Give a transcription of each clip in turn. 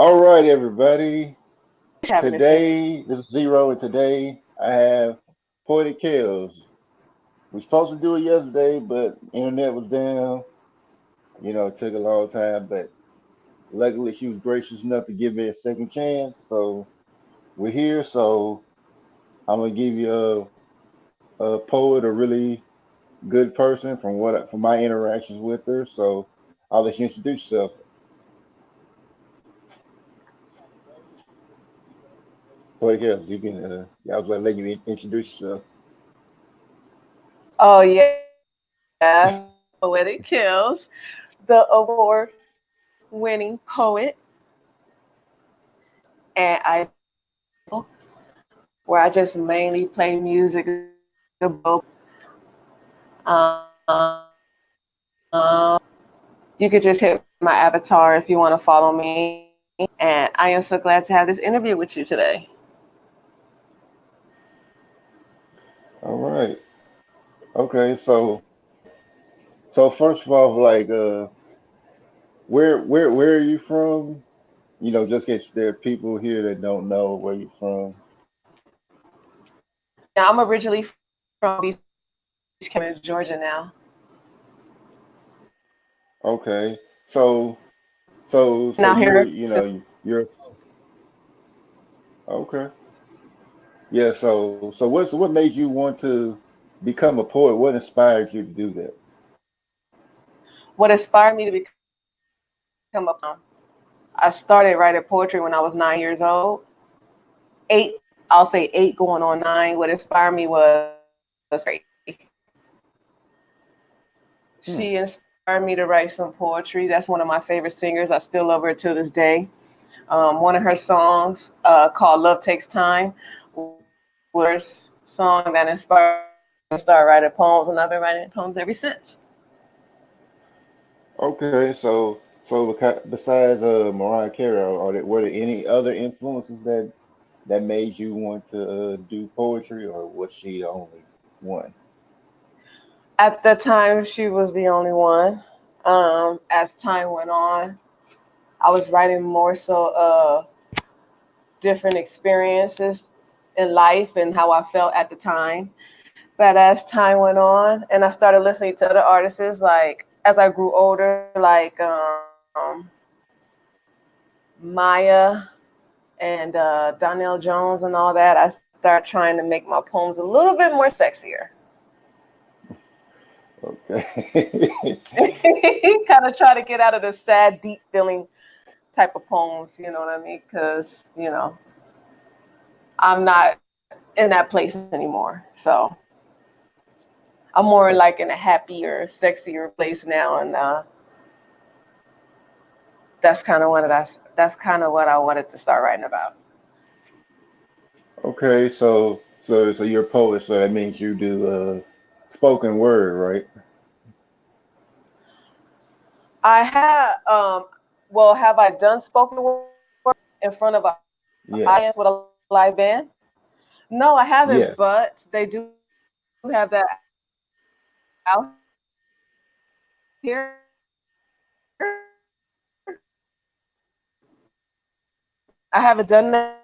All right, everybody. Having this interview. Today, this is Zero, and today I have Poetic Kellz. We supposed to do it yesterday, but internet was down. It took a long time, but luckily she was gracious enough to give me a second chance. So we're here. So I'm gonna give you a poet, a really good person from my interactions with her. So I'll let you introduce yourself. Poetic Kellz, you can. I was gonna let you introduce yourself. Oh yeah, Poetic Kills, the award-winning poet, and I where I just mainly play music about. You could just hit my avatar if you want to follow me, and I am so glad to have this interview with you today. All right. Okay. So first of all, like, where are you from? Just in case there are people here that don't know where you're from. Yeah, I'm originally from Beach County, Georgia now. Okay. So so Now you're here, you know you're okay. Yeah. So what made you want to become a poet? What inspired you to do that? what inspired me to become a poet? I started writing poetry when I was 9 years old. Eight, I'll say eight going on nine. What inspired me was Hmm. she inspired me to write some poetry. That's one of my favorite singers. I still love her to this day. One of her songs called Love Takes Time was song that inspired me to start writing poems, and I've been writing poems ever since. Okay. Besides Mariah Carey, were there any other influences that made you want to do poetry, or was she the only one? At the time, she was the only one. As time went on, I was writing more so different experiences in life and how I felt at the time. But as time went on and I started listening to other artists, like as I grew older, like Maya and Donnell Jones and all that, I started trying to make my poems a little bit more sexier. Okay. Kind of try to get out of the sad, deep feeling type of poems, you know what I mean? Because, I'm not in that place anymore. So I'm more like in a happier, sexier place now. And that's kind of what I wanted to start writing about. Okay, so you're a poet, so that means you do spoken word, right? I have, well, have I done spoken word in front of an audience with a Yeah, live band? No, I haven't, but yeah. they do have that out here. I haven't done that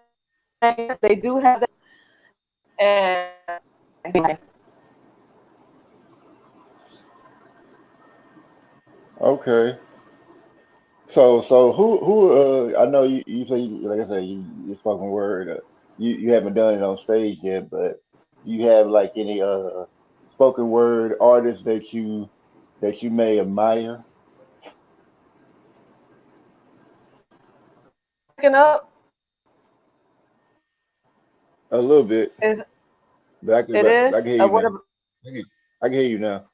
yet. They do have that, and Okay. So who I know you say like I said you spoken word. You haven't done it on stage yet, but you have like any spoken word artists that you may admire am I breaking up? a little bit, Is but it I is? can hear you What? now. I can hear you now.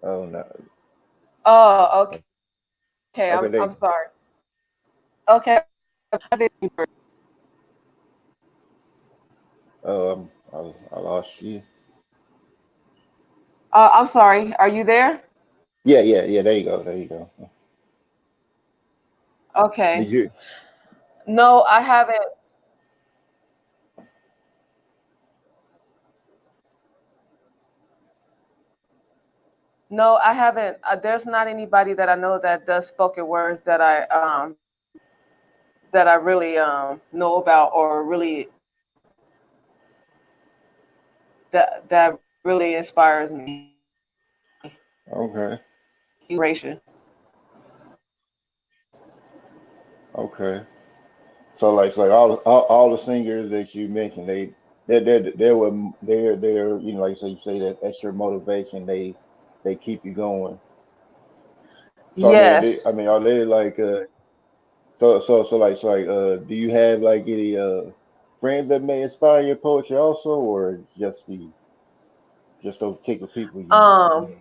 Oh no. Oh, okay. I'm sorry. Okay, they. Okay, I didn't. I lost you. I'm sorry. Are you there? Yeah. There you go. There you go. Okay. Did you? No, I haven't. No, I haven't. There's not anybody that I know that does spoken words that I really know about or really that really inspires me. Okay. Inspiration. Okay. So like, all the singers that you mentioned, they were they're like you say that that's your motivation. They keep you going. So I Yes. mean, are they like do you have like any friends that may inspire your poetry also, or just those particular people you Um.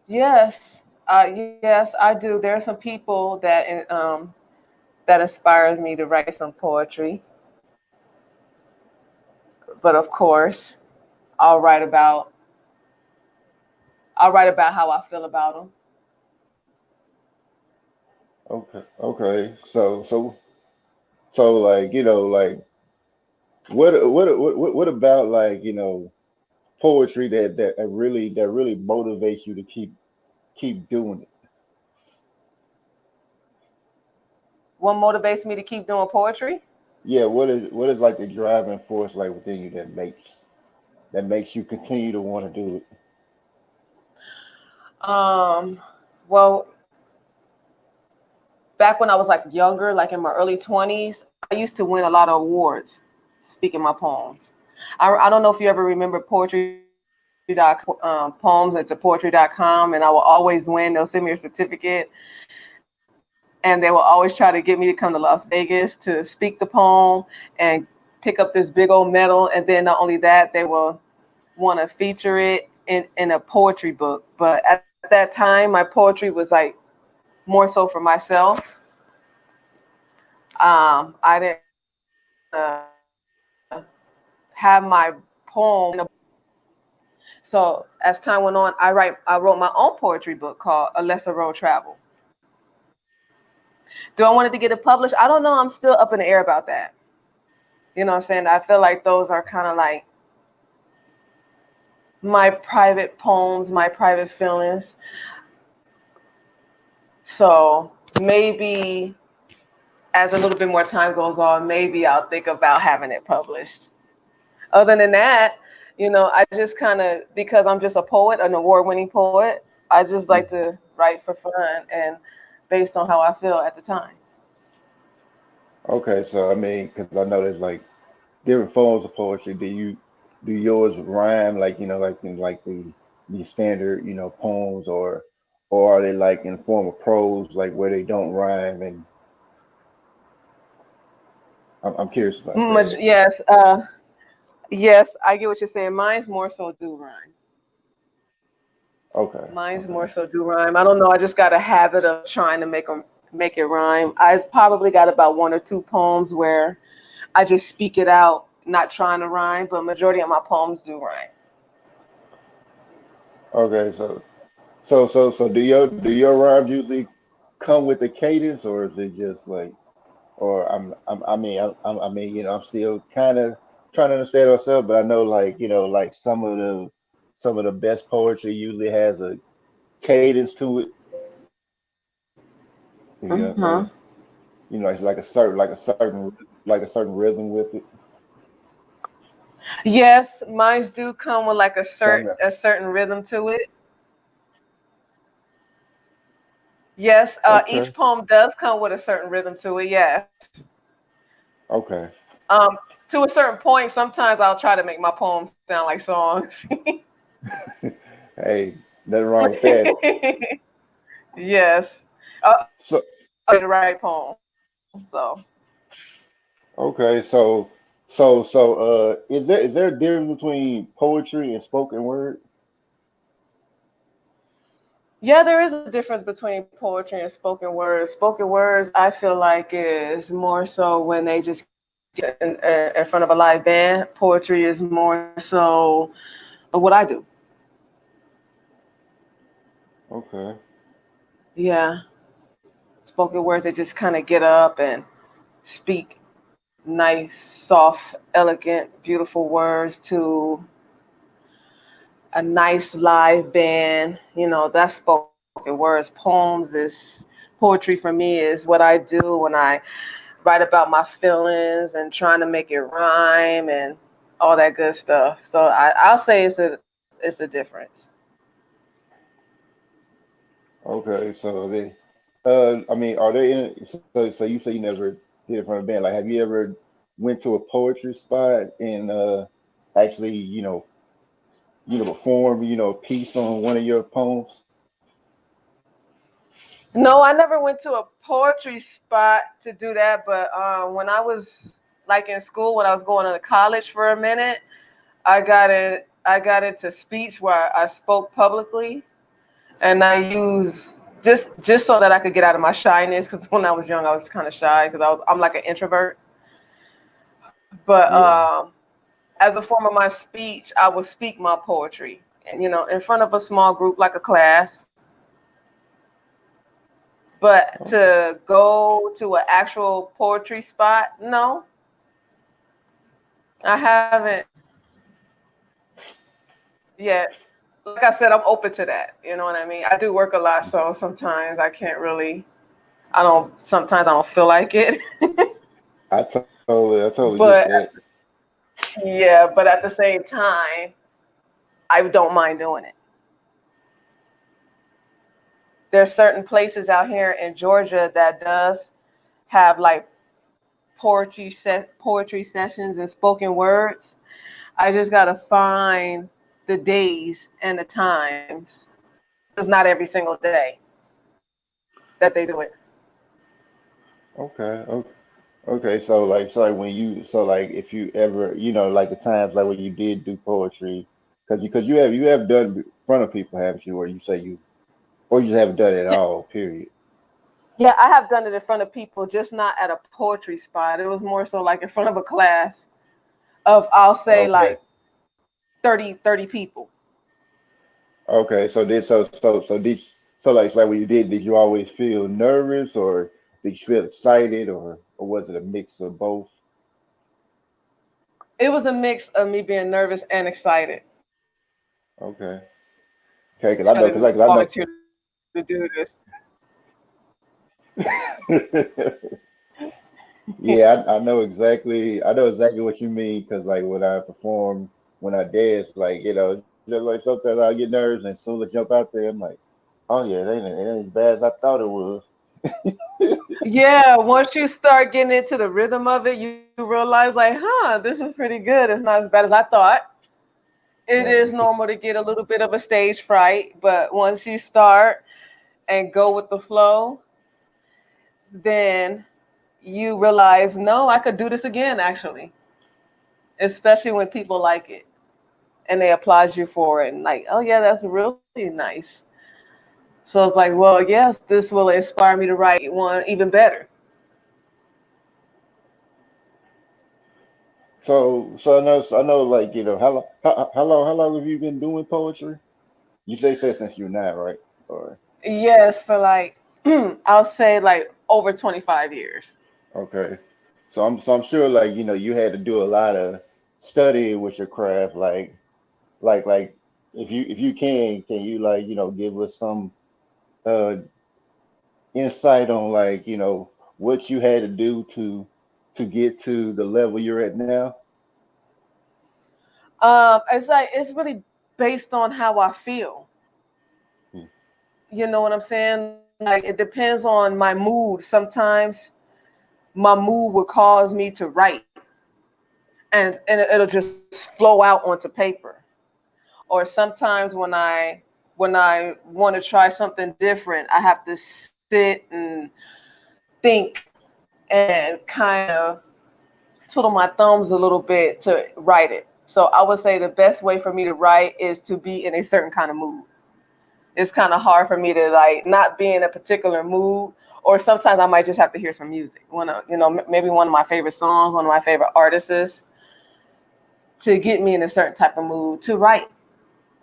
Yes. Yes, I do. There are some people that inspires me to write some poetry. But of course, I'll write about I'll write about how I feel about them. okay so like like what about like poetry that really motivates you to keep doing it. What motivates me to keep doing poetry? Yeah, what is like the driving force like within you that makes you continue to want to do it. Um, well, back when I was like younger, like in my early 20s, I used to win a lot of awards speaking my poems. I don't know if you ever remember poems. It's a poetry.com, and I will always win. They'll send me a certificate, and they will always try to get me to come to Las Vegas to speak the poem and pick up this big old medal. And then not only that, they will want to feature it in a poetry book. But at that time, my poetry was like more so for myself. I didn't want to have my poem in a book. So as time went on, I wrote my own poetry book called A Lesser Road Travel. Do I want it to get it published? I don't know. I'm still up in the air about that. You know what I'm saying? I feel like those are kind of like my private poems, my private feelings. So maybe as a little bit more time goes on, maybe I'll think about having it published. Other than that, I just kind of, because I'm just a poet, an award-winning poet, I just like Mm. to write for fun and based on how I feel at the time. Okay, so I mean, because I know there's like different forms of poetry. Do yours rhyme like like in like the standard poems, or are they like in form of prose like where they don't rhyme? And I'm curious about that. Yes, yes, I get what you're saying. Mine's more so do rhyme. Okay, Mine's okay, more so do rhyme. I don't know. I just got a habit of trying to make it rhyme. I probably got about one or two poems where I just speak it out, not trying to rhyme, but majority of my poems do rhyme. okay. So do your rhymes usually come with a cadence, or is it just like, or I mean, I'm still kind of trying to understand myself, but I know like like some of the best poetry usually has a cadence to it. Uh-huh. It's like a certain rhythm with it. Yes, mines do come with like Some a certain rhythm to it. Yes, okay, each poem does come with a certain rhythm to it. Yes. okay. Um, to a certain point, sometimes I'll try to make my poems sound like songs. Hey, nothing wrong with that. Yes. So To write poems. So okay, is there a difference between poetry and spoken word? yeah, there is a difference between poetry and spoken words. Spoken words, I feel like, is more so when they just in front of a live band. Poetry is more so what I do. Okay. Yeah, spoken words, they just kind of get up and speak nice, soft, elegant, beautiful words to a nice live band. That's spoken words. Poems is poetry for me is what I do when I write about my feelings and trying to make it rhyme and all that good stuff. So I'll say it's a difference. Okay, so I mean, are they in? So you say you never did it from a band. Like, have you ever went to a poetry spot and actually, perform, a piece on one of your poems? No, I never went to a poetry spot to do that, but when I was like in school, when I was going to college for a minute, I got into speech where I spoke publicly, and I used just so that I could get out of my shyness. Because when I was young, I was kind of shy because I'm like an introvert. But Yeah. as a form of my speech, I would speak my poetry, and in front of a small group like a class. But Okay. to go to an actual poetry spot, no, I haven't yet. Like I said, I'm open to that. You know what I mean? I do work a lot, so sometimes I can't really. Sometimes I don't feel like it. I totally get But that. yeah, but at the same time, I don't mind doing it. There's certain places out here in Georgia that does have like poetry sessions and spoken words. I just gotta find the days and the times. It's not every single day that they do it. Okay. Okay. So like like if you ever, like the times like when you did do poetry, because you have done in front of people, haven't you? Or you say you, or you just haven't done it at all. Period. Yeah, I have done it in front of people, just not at a poetry spot. It was more so like in front of a class of, I'll say, Okay. like 30 people. Okay. So like when you did you always feel nervous, or did you feel excited, or was it a mix of both? It was a mix of me being nervous and excited. Okay. Okay. I didn't Cause I know. volunteer to do this. Yeah, I know exactly what you mean. Cause like when I perform, when I dance, like just like sometimes I get nervous, and as soon as I jump out there, I'm like, oh yeah, it ain't as bad as I thought it was. Yeah, once you start getting into the rhythm of it, you realize, like, huh, this is pretty good. It's not as bad as I thought. It is Right. normal to get a little bit of a stage fright, but once you start and go with the flow, then you realize, no, I could do this again, actually, especially when people like it and they applaud you for it and, like, oh, yeah, that's really nice. So it's like, well, yes, this will inspire me to write one even better. So I know, like how long have you been doing poetry? You say since you're nine, right? Or Yes, for like, I'll say like over 25 years. okay. So I'm sure, like you had to do a lot of studying with your craft, like if you can you like give us some uh insight on, like what you had to do to get to the level you're at now? It's like, it's really based on how I feel. Hmm. You know what I'm saying? Like, it depends on my mood. Sometimes my mood will cause me to write, and it'll just flow out onto paper. Or sometimes when I want to try something different, I have to sit and think and kind of twiddle my thumbs a little bit to write it. So I would say the best way for me to write is to be in a certain kind of mood. It's kind of hard for me to like not be in a particular mood, or sometimes I might just have to hear some music. Maybe one of my favorite songs, one of my favorite artists, to get me in a certain type of mood to write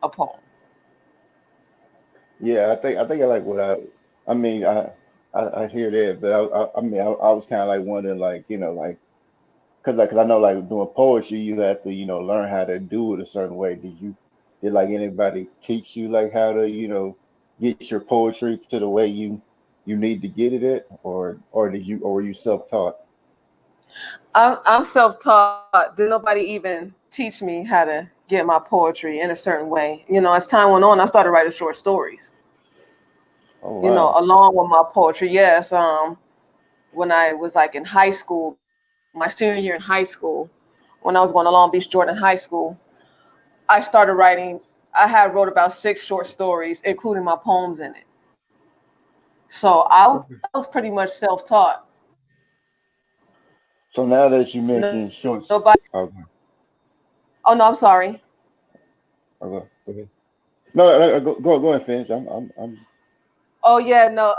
a poem. Yeah, I think I like what I mean I hear that, but I mean I was kind of like wondering, like like because I know, like, doing poetry, you have to learn how to do it a certain way. did like anybody teach you like how to, get your poetry to the way you need to get it at, or did you or were you self-taught? I'm self-taught. Did nobody even teach me how to get my poetry in a certain way. As time went on, I started writing short stories. Oh wow. Along with my poetry. Yes. When I was like in high school, my senior year in high school, when I was going to Long Beach Jordan High School, I started writing. I had wrote about 6 short stories, including my poems in it. So Okay. I was pretty much self-taught. So now that you Nobody. mentioned shorts, okay, Oh no, I'm sorry. okay, go ahead. No, no, go and finish. I'm. Oh yeah, no.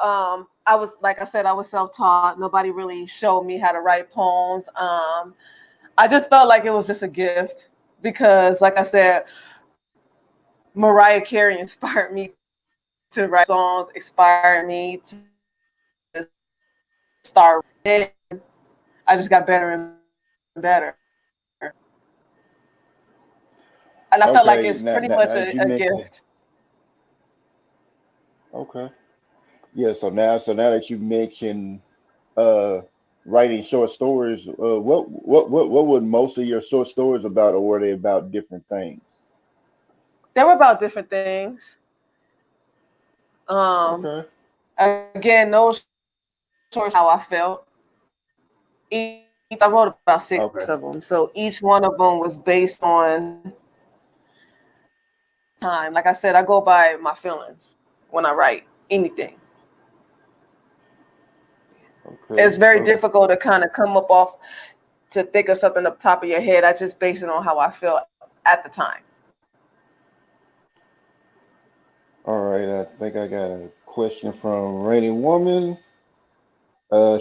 I was like I said, I was self-taught. Nobody really showed me how to write poems. I just felt like it was just a gift because, like I said, Mariah Carey inspired me to write songs, inspired me to start. Then I just got better and better, and I felt like it's pretty much Okay, a now that you gift. mentioned, okay, yeah. So now that you mentioned uh writing short stories, what would most of your short stories about, or were they about different things? They were about different things. Um, Okay, Again, those short stories how I felt. Each I wrote about 6 okay, of them, so each one of them was based on time. Like I said, I go by my feelings when I write anything. okay, It's very okay. difficult to kind of come up off to think of something up top of your head. I just base it on how I feel at the time. All right, I think I got a question from Rainy Woman.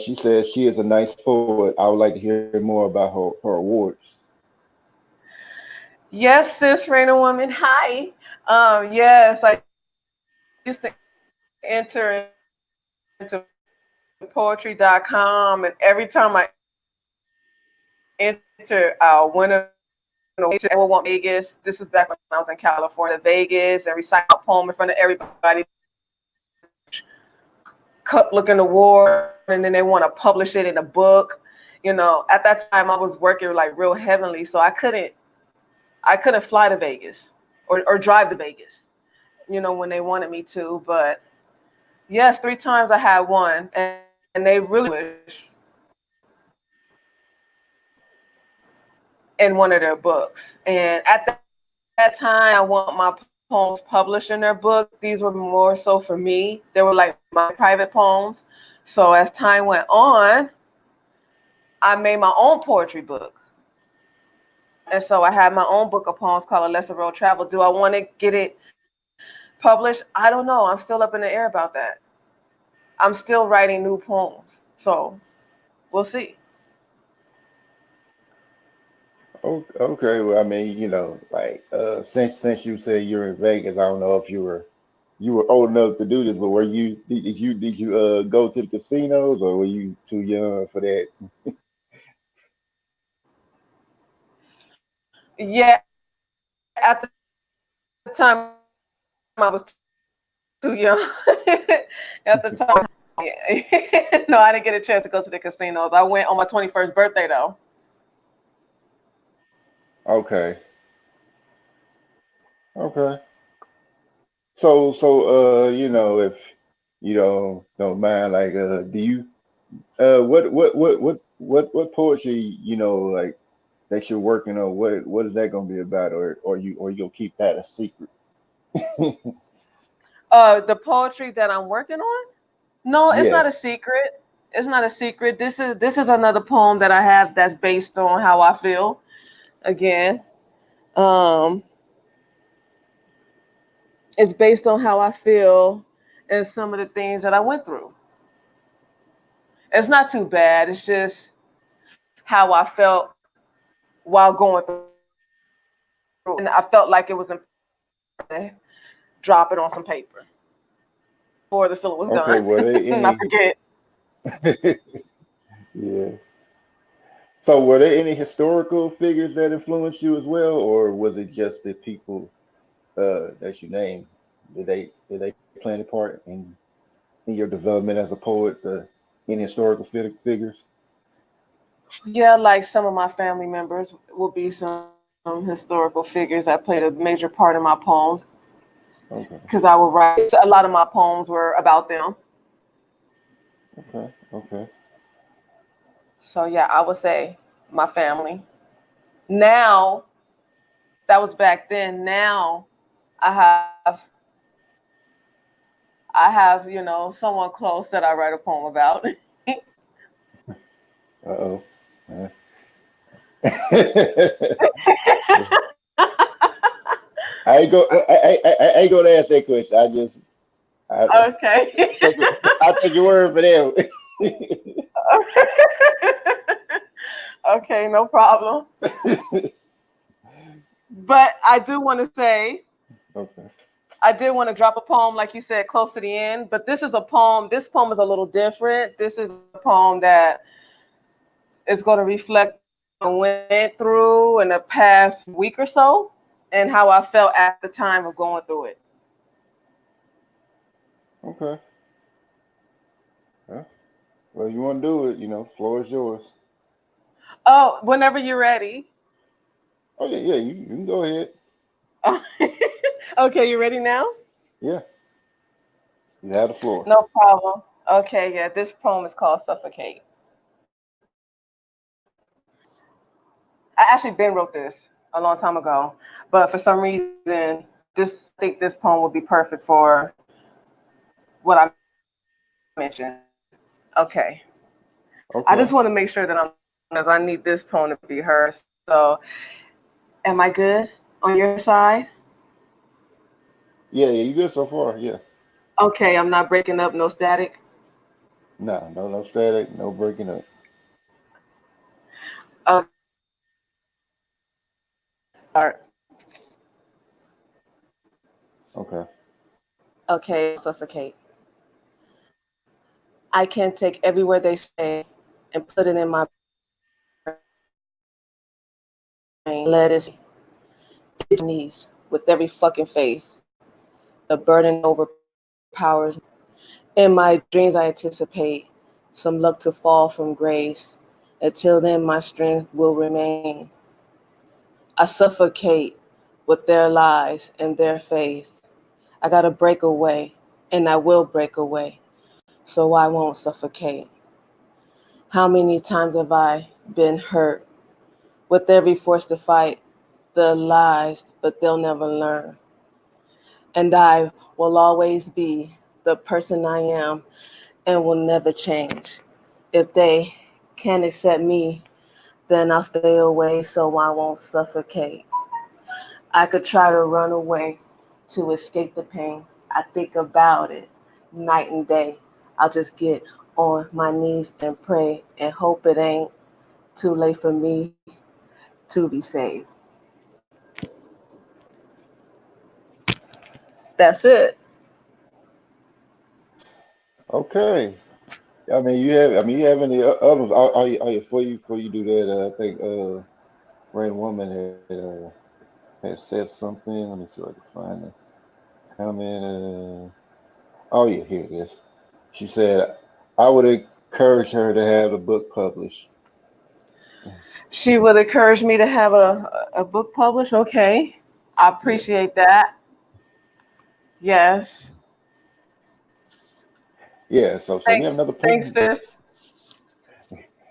She says she is a nice poet. I would like to hear more about her awards. Yes, cis random woman. Hi. Yes, I used to enter into poetry.com, and every time I enter, I'll win an award. Everyone want Vegas. This is back when I was in California, Vegas, and recite a poem in front of everybody. Cup looking award, and then they want to publish it in a book. At that time I was working like real heavily, so I couldn't fly to Vegas or drive to Vegas, when they wanted me to. But yes, 3 times I had one, and they really published in one of their books. And at that time, I want my poems published in their book. These were more so for me. They were like my private poems. So as time went on, I made my own poetry book. And so I had my own book of poems called A Lesser Road Travel. Do I want to get it published? I don't know. I'm still up in the air about that. I'm still writing new poems. So we'll see. Okay, well, I mean, like since you said you're in Vegas, I don't know if you were old enough to do this, but did you go to the casinos, or were you too young for that? Yeah, at the time I was too young. At the time, no, I didn't get a chance to go to the casinos. I went on my 21st birthday though. Okay, okay. So if you don't mind, like, do you what poetry, like, that you're working on, what is that gonna be about, or you'll keep that a secret? The poetry that I'm working on? No, it's not a Yes. secret. It's not a secret. This is another poem that I have that's based on how I feel. Again, um, it's based on how I feel and some of the things that I went through. It's not too bad. It's just how I felt while going through it, and I felt like it was important to drop it on some paper before the feeling was Okay. done. Were there I any? forget. Yeah. So were there any historical figures that influenced you as well, or was it just the people? that you named, did they play any part in your development as a poet? Any historical figures? Yeah, like some of my family members will be some historical figures that played a major part in my poems Okay, because I would write a lot of my poems were about them. okay. So yeah, I would say my family. Now that was back then. Now I have someone close that I write a poem about. Uh oh. I ain't go. I ain't gonna ask that question. I, Okay. take I take your word for them. Okay, no problem. But I do want to say, Okay. I did want to drop a poem, like you said, close to the end. But this is a poem. This poem is a little different. This is a poem that is going to reflect what I went through in the past week or so, and how I felt at the time of going through it. Okay. Yeah. Well, you want to do it? Floor is yours. Oh, whenever you're ready. Oh yeah, yeah. You can go ahead. Okay, you ready now? Yeah, you have the floor. No problem. Okay, yeah, this poem is called Suffocate. I actually been wrote this a long time ago, but for some reason, this I think this poem would be perfect for what I mentioned. Okay, I Okay. just want to make sure that as I need this poem to be heard. So, am I good on your side? Yeah, yeah. You good so far? Yeah. Okay, I'm not breaking up, no static. No, no, no static, no breaking up. Start. Okay. Okay, suffocate. I can take every word they say and put it in my brain. Let it knees with every fucking faith. The burden overpowers. In my dreams, I anticipate some luck to fall from grace. Until then, my strength will remain. I suffocate with their lies and their faith. I gotta break away, and I will break away, so I won't suffocate. How many times have I been hurt with every force to fight the lies, but they'll never learn. And I will always be the person I am and will never change. If they can't accept me, then I'll stay away so I won't suffocate. I could try to run away to escape the pain. I think about it night and day. I'll just get on my knees and pray and hope it ain't too late for me to be saved. That's it. Okay. You have any others? Before you do that, I think Rain Woman had said something. Let me see if I can find the comment. Oh yeah, here it is. She said, "I would encourage her to have the book published." She would encourage me to have a book published. Okay. I Yeah, appreciate that. Yes. yeah. So you have Thanks. another Thanks, poem? sis.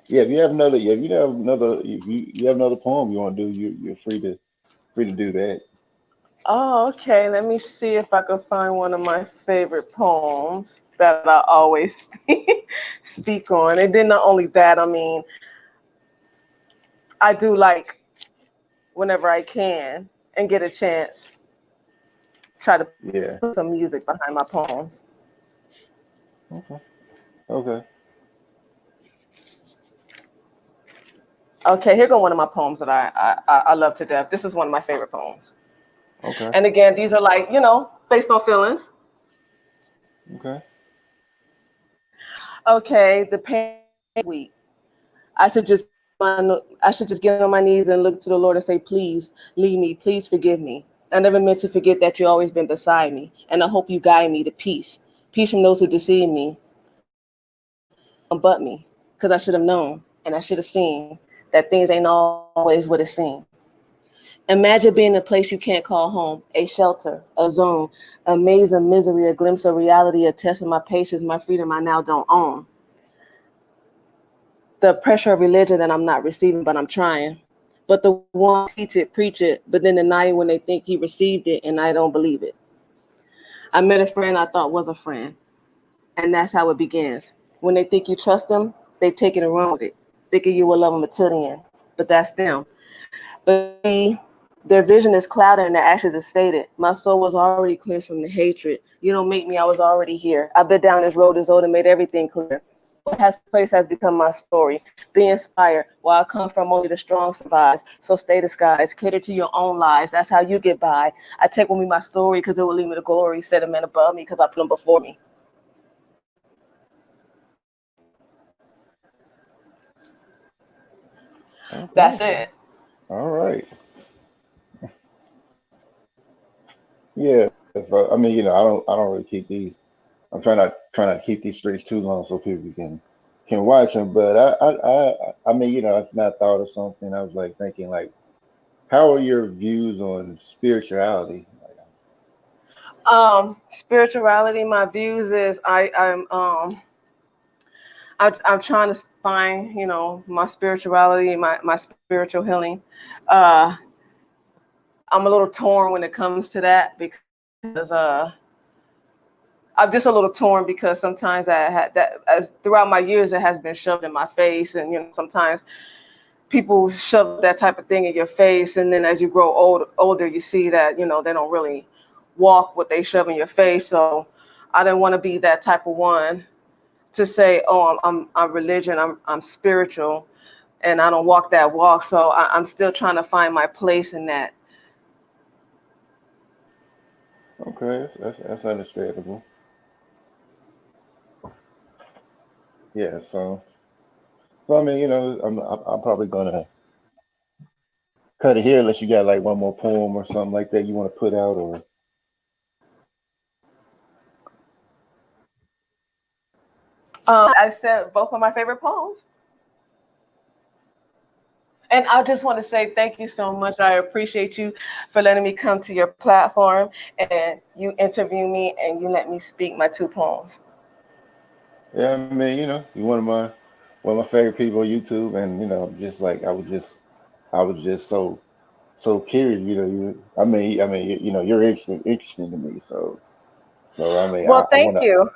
Yeah, if you have another, yeah, if you have another, if you have another poem you want to do, you're free to do that. Oh, okay. Let me see if I can find one of my favorite poems that I always speak on. And then not only that, I mean, I do like whenever I can and get a chance, try to put some Yeah. music behind my poems. Okay. Okay. Okay, here go one of my poems that I love to death. This is one of my favorite poems. Okay. And again, these are like, based on feelings. Okay. Okay, the pain is sweet. I should just get on my knees and look to the Lord and say, please lead me, please forgive me. I never meant to forget that you always been beside me, and I hope you guide me to peace. Peace from those who deceive me, but me, because I should have known and I should have seen that things ain't always what it seems. Imagine being in a place you can't call home, a shelter, a zone, a maze of misery, a glimpse of reality, a test of my patience, my freedom I now don't own. The pressure of religion that I'm not receiving, but I'm trying. But the one teach it, preach it, but then deny it when they think he received it and I don't believe it. I met a friend I thought was a friend, and that's how it begins. When they think you trust them, they take it and run with it, thinking you will love them until the end. But that's them. But see, their vision is clouded and their ashes is faded. My soul was already cleansed from the hatred. You don't make me, I was already here. I've been down this road as old and made everything clear. What has place has become my story. Be inspired. Where I come from, only the strong survives. So stay disguised. Cater to your own lies. That's how you get by. I take with me my story because it will lead me to glory. Set a man above me because I put him before me. Okay. That's it. All right. Yeah. So, I mean, I don't really keep these. I'm trying not to keep these streets too long so people can watch them. But I mean, it's not thought of something. I was like thinking like, how are your views on spirituality? Spirituality, my views is I'm trying to find, my spirituality, my spiritual healing. Uh, I'm a little torn when it comes to that because I'm just a little torn because sometimes I had that as throughout my years it has been shoved in my face, and sometimes people shove that type of thing in your face, and then as you grow older, you see that they don't really walk what they shove in your face. So I didn't want to be that type of one to say, oh, I'm religion, I'm spiritual, and I don't walk that walk. So I'm still trying to find my place in that. Okay, that's understandable. Yeah. So I mean, I'm probably gonna cut it here unless you got like one more poem or something like that you want to put out or. I said both of my favorite poems. And I just want to say thank you so much. I appreciate you for letting me come to your platform and you interview me and you let me speak my two poems. Yeah, I mean, you're one of my favorite people on YouTube, and just like I was just so curious. I mean, you're interesting to me. So I mean, I, Well, I want thank to. you.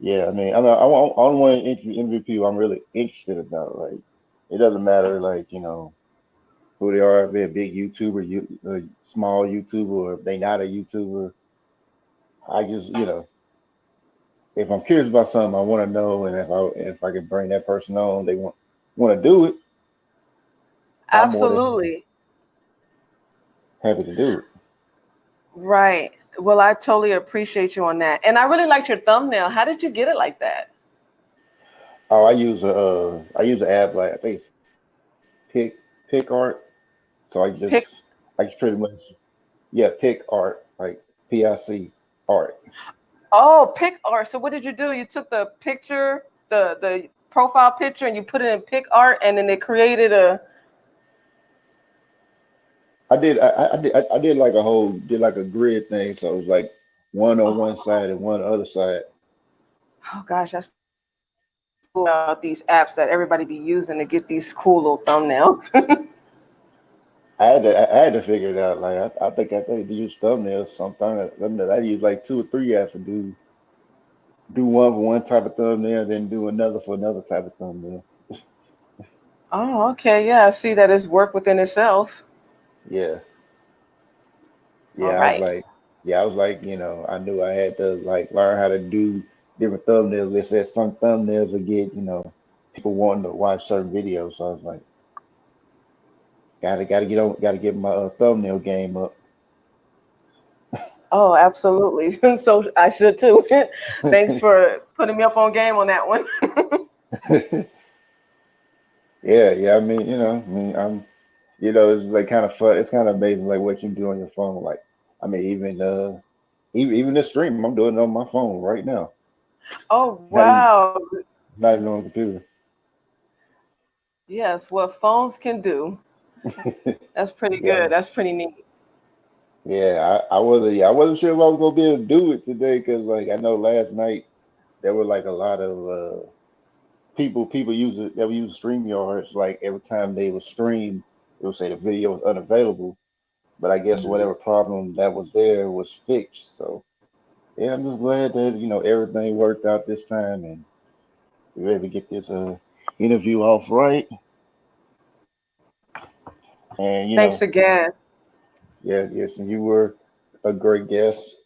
Yeah, I mean, I don't want to interview people I'm really interested about. Like, it doesn't matter, like who they are, if they're a big YouTuber, a small YouTuber, or if they not a YouTuber. I just, if I'm curious about something, I want to know, and if I can bring that person on, they want to do it. I'm more than Absolutely. happy to do it. Right. Well, I totally appreciate you on that. And I really liked your thumbnail. How did you get it like that? Oh, I use an app like I think it's Pick Art. So Pick I just pretty much Pick Art like PIC art. Oh, pick art. So what did you do? You took the picture, the profile picture, and you put it in pick art, and then they created a. I did like a grid thing. So it was like one on one Oh, side and one on the other side. oh gosh, that's cool about these apps that everybody be using to get these cool little thumbnails. I had to figure it out. Like I think to use thumbnails sometimes. I use like two or three apps to do one for one type of thumbnail, then do another for another type of thumbnail. Oh, okay. Yeah, I see that it's work within itself. Yeah, All yeah. I was right. like, I knew I had to like learn how to do different thumbnails. They said some thumbnails will get people wanting to watch certain videos. So I was like, gotta get my thumbnail game up. Oh, absolutely. So I should too. Thanks for putting me up on game on that one. Yeah, yeah. I mean, it's like kind of fun. It's kind of amazing, like what you do on your phone. Like, I mean, even this stream, I'm doing it on my phone right now. Oh Not even wow. not even on the computer. Yes, what phones can do. That's pretty Yeah, good. That's pretty neat. yeah. I wasn't sure if I was gonna be able to do it today because like I know last night there were like a lot of people use it that would use StreamYards. Like every time they would stream, it would say the video was unavailable. But I guess Mhm. whatever problem that was there was fixed. So yeah, I'm just glad that everything worked out this time and we were able to get this interview off right. And Thanks again. yeah, yes, and you were a great guest.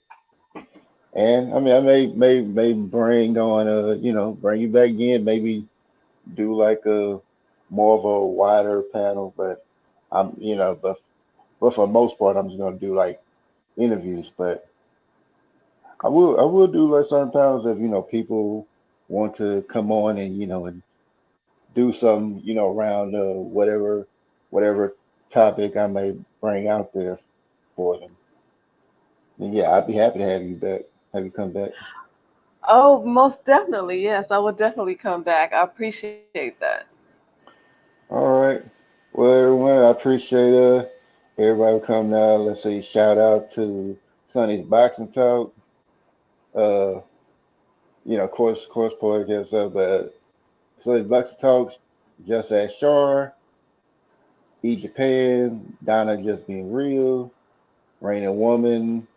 And I mean, I may bring on bring you back again, maybe do like a more of a wider panel, but I'm but for the most part I'm just gonna do like interviews. But I will do like certain panels if people want to come on and and do some around whatever topic I may bring out there for them. And yeah, I'd be happy to have you back. Have you come back? Oh, most definitely. Yes, I will definitely come back. I appreciate that. All right. Well, everyone, I appreciate everybody coming out. Let's say shout out to Sonny's Boxing Talk. Uh, of course, Poetic and stuff, but Sonny's Boxing Talks, Just as Shar, E Japan, Donna Just Being Real, Rain and Woman,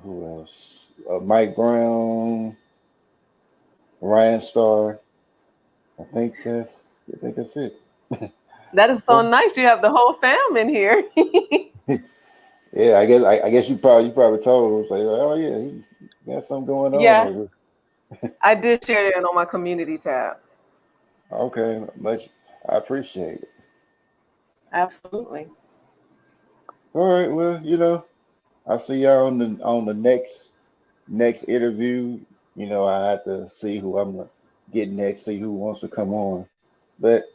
who else? Mike Brown, Ryan Starr. I think that's that's it. That is so Well, nice. You have the whole fam in here. yeah, I guess you probably told him like, oh yeah, he got something going on Yeah, over. I did share it on my community tab. Okay, much I appreciate it. Absolutely. All right, well, I'll see y'all on the next interview. I have to see who I'm gonna get next, see who wants to come on. But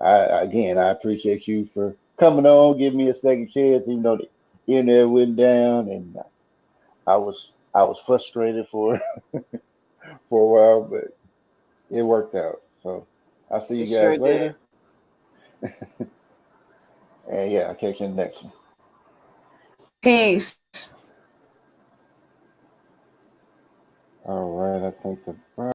I appreciate you for coming on, giving me a second chance. Even though the internet went down, and I was frustrated for a while, but it worked out. So I'll see It you sure guys did. later, and yeah, I'll catch you in the next one. Peace. All right, I think the